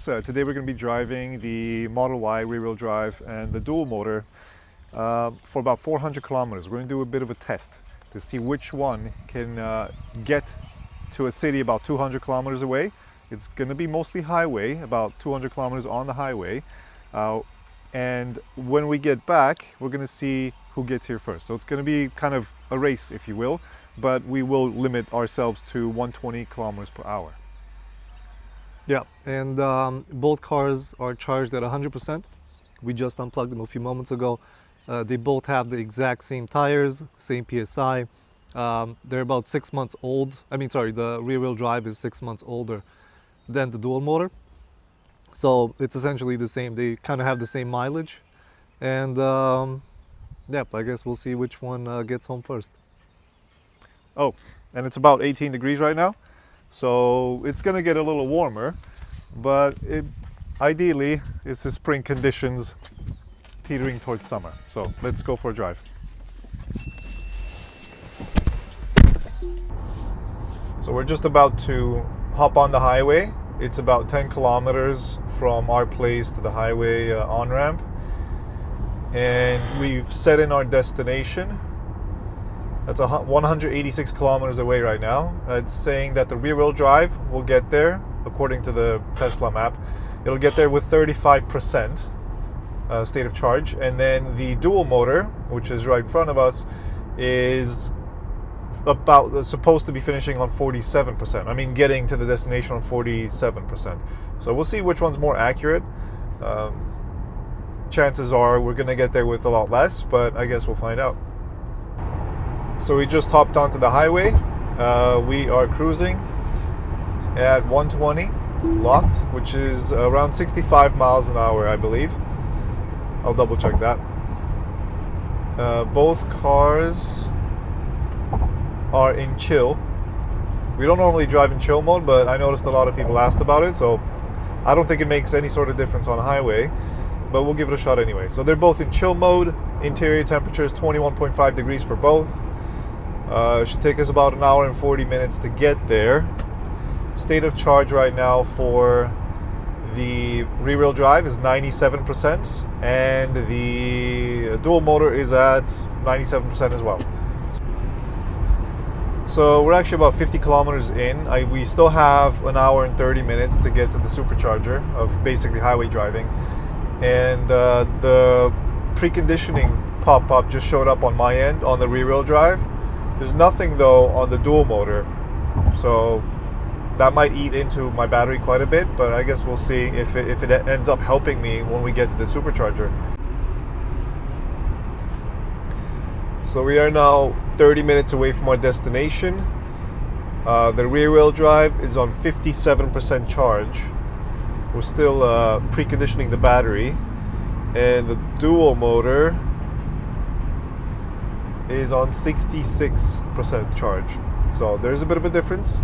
Today we're going to be driving the Model Y rear-wheel drive and the dual motor for about 400 kilometers. We're going to do a bit of a test to see which one can get to a city about 200 kilometers away. It's going to be mostly highway, about 200 kilometers on the highway. And when we get back, we're going to see who gets here first. So it's going to be kind of a race, if you will, but we will limit ourselves to 120 kilometers per hour. Yeah, and both cars are charged at 100%. We just unplugged them a few moments ago. They both have the exact same tires, same PSI. They're about 6 months old. The rear-wheel drive is 6 months older than the dual motor. So it's essentially the same. They kind of have the same mileage. And yeah, I guess we'll see which one gets home first. Oh, and it's about 18 degrees right now. So it's going to get a little warmer, but ideally it's the spring conditions teetering towards summer. So let's go for a drive. So we're just about to hop on the highway. It's about 10 kilometers from our place to the highway on-ramp. And we've set in our destination. That's 186 kilometers away right now. It's saying that the rear-wheel drive will get there, according to the Tesla map. It'll get there with 35% state of charge. And then the dual motor, which is right in front of us, is supposed to be finishing on 47%. Getting to the destination on 47%. So we'll see which one's more accurate. Chances are we're going to get there with a lot less, but I guess we'll find out. So we just hopped onto the highway. We are cruising at 120 locked, which is around 65 miles an hour, I believe. I'll double check that. Both cars are in chill. We don't normally drive in chill mode, but I noticed a lot of people asked about it, so I don't think it makes any sort of difference on a highway, but we'll give it a shot anyway. So they're both in chill mode. Interior temperature is 21.5 degrees for both. It should take us about an hour and 40 minutes to get there. State of charge right now for the rear-wheel drive is 97%, and the dual motor is at 97% as well. So we're actually about 50 kilometers in. We still have an hour and 30 minutes to get to the supercharger of basically highway driving. And the preconditioning pop-up just showed up on my end on the rear-wheel drive. There's nothing though on the dual motor, so that might eat into my battery quite a bit, but I guess we'll see if it ends up helping me when we get to the supercharger. So we are now 30 minutes away from our destination. The rear-wheel drive is on 57% charge. We're still preconditioning the battery, and the dual motor is on 66% charge. So there's a bit of a difference.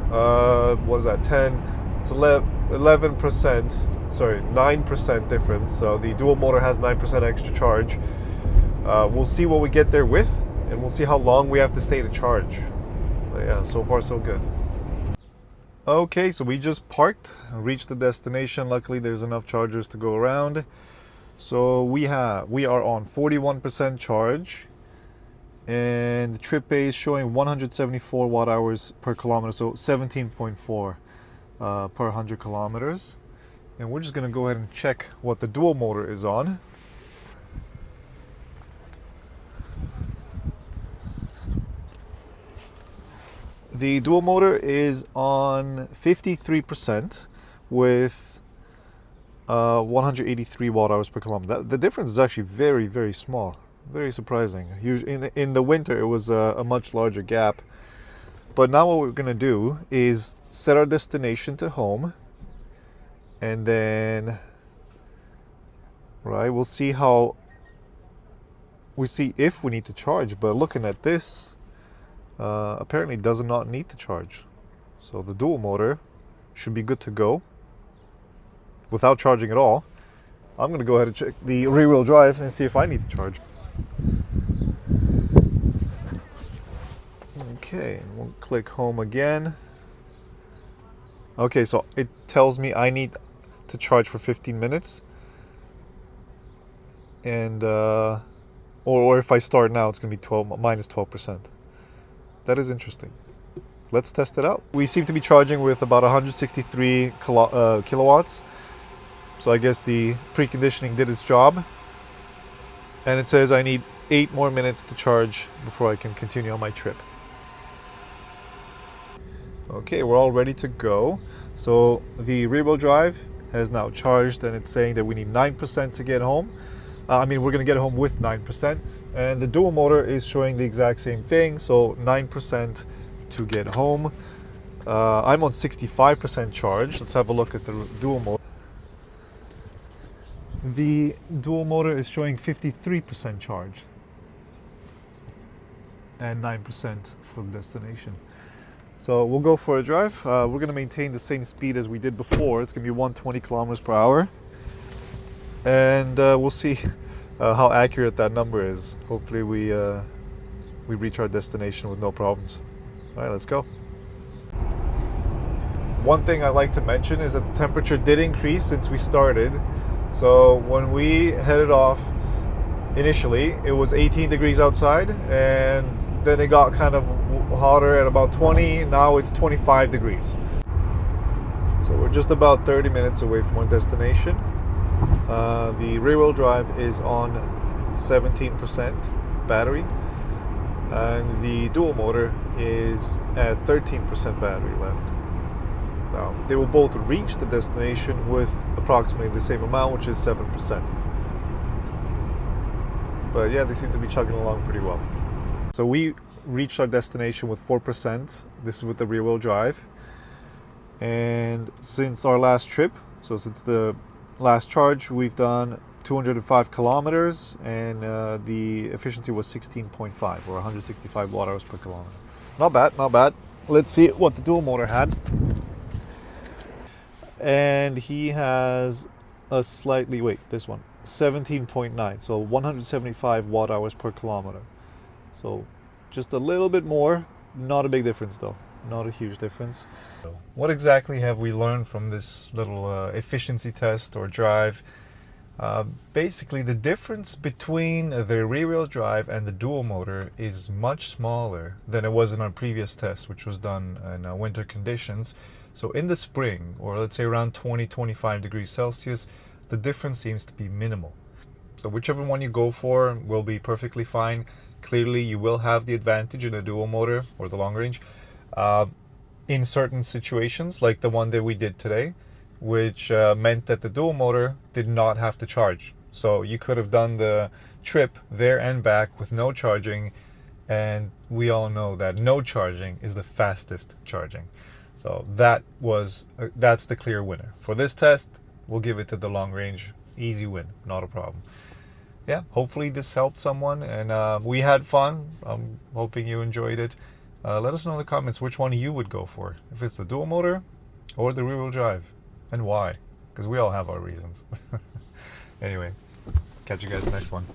What is that? 10? It's 11%. Sorry, 9% difference. So the dual motor has 9% extra charge. We'll see what we get there with, and we'll see how long we have to stay to charge. But yeah, so far so good. Okay, so we just parked, reached the destination. Luckily, there's enough chargers to go around. So we are on 41% charge, and the trip A is showing 174 watt hours per kilometer, so 17.4 per 100 kilometers. And we're just going to go ahead and check what the dual motor is on. The dual motor is on 53% with 183 watt hours per kilometer. The difference is actually very, very small. Very surprising. In the winter, it was a much larger gap. But now what we're going to do is set our destination to home. And then, we'll see if we need to charge. But looking at this, apparently does not need to charge. So the dual motor should be good to go without charging at all. I'm going to go ahead and check the rear-wheel drive and see if I need to charge. Okay, we'll click home again. Okay, so it tells me I need to charge for 15 minutes. And or if I start now, it's going to be minus 12%. That is interesting. Let's test it out. We seem to be charging with about 163 kilowatts. So I guess the preconditioning did its job. And it says I need 8 more minutes to charge before I can continue on my trip. Okay, we're all ready to go. So the rear-wheel drive has now charged, and it's saying that we need 9% to get home. We're going to get home with 9%. And the dual motor is showing the exact same thing, so 9% to get home. I'm on 65% charge. Let's have a look at the dual motor. The dual motor is showing 53% charge and 9% for the destination. So we'll go for a drive. We're going to maintain the same speed as we did before. It's going to be 120 kilometers per hour. And we'll see how accurate that number is. Hopefully we reach our destination with no problems. All right, let's go. One thing I'd like to mention is that the temperature did increase since we started. So when we headed off initially, it was 18 degrees outside, and then it got kind of hotter at about 20. Now it's 25 degrees. So we're just about 30 minutes away from our destination. The rear-wheel drive is on 17% battery, and the dual motor is at 13% battery left. Now, they will both reach the destination with approximately the same amount, which is 7%. But yeah, they seem to be chugging along pretty well. So we reached our destination with 4%. This is with the rear-wheel drive. And since our last trip, so since the last charge, we've done 205 kilometers, and the efficiency was 16.5, or 165 watt hours per kilometer. Not bad, not bad. Let's see what the dual motor had. And he has a slightly, this one, 17.9, so 175 watt hours per kilometer. So just a little bit more, not a big difference though, not a huge difference. What exactly have we learned from this little efficiency test or drive? Basically, the difference between the rear-wheel drive and the dual motor is much smaller than it was in our previous test, which was done in winter conditions. So in the spring, or let's say around 20-25 degrees Celsius, the difference seems to be minimal. So whichever one you go for will be perfectly fine. Clearly, you will have the advantage in a dual motor or the long range in certain situations, like the one that we did today, which meant that the dual motor did not have to charge. So you could have done the trip there and back with no charging, and we all know that no charging is the fastest charging. So that's the clear winner. For this test, we'll give it to the long range. Easy win, not a problem. Yeah, hopefully this helped someone, and we had fun. I'm hoping you enjoyed it. Let us know in the comments which one you would go for, if it's the dual motor or the rear-wheel drive, and why, because we all have our reasons. Anyway, catch you guys next one.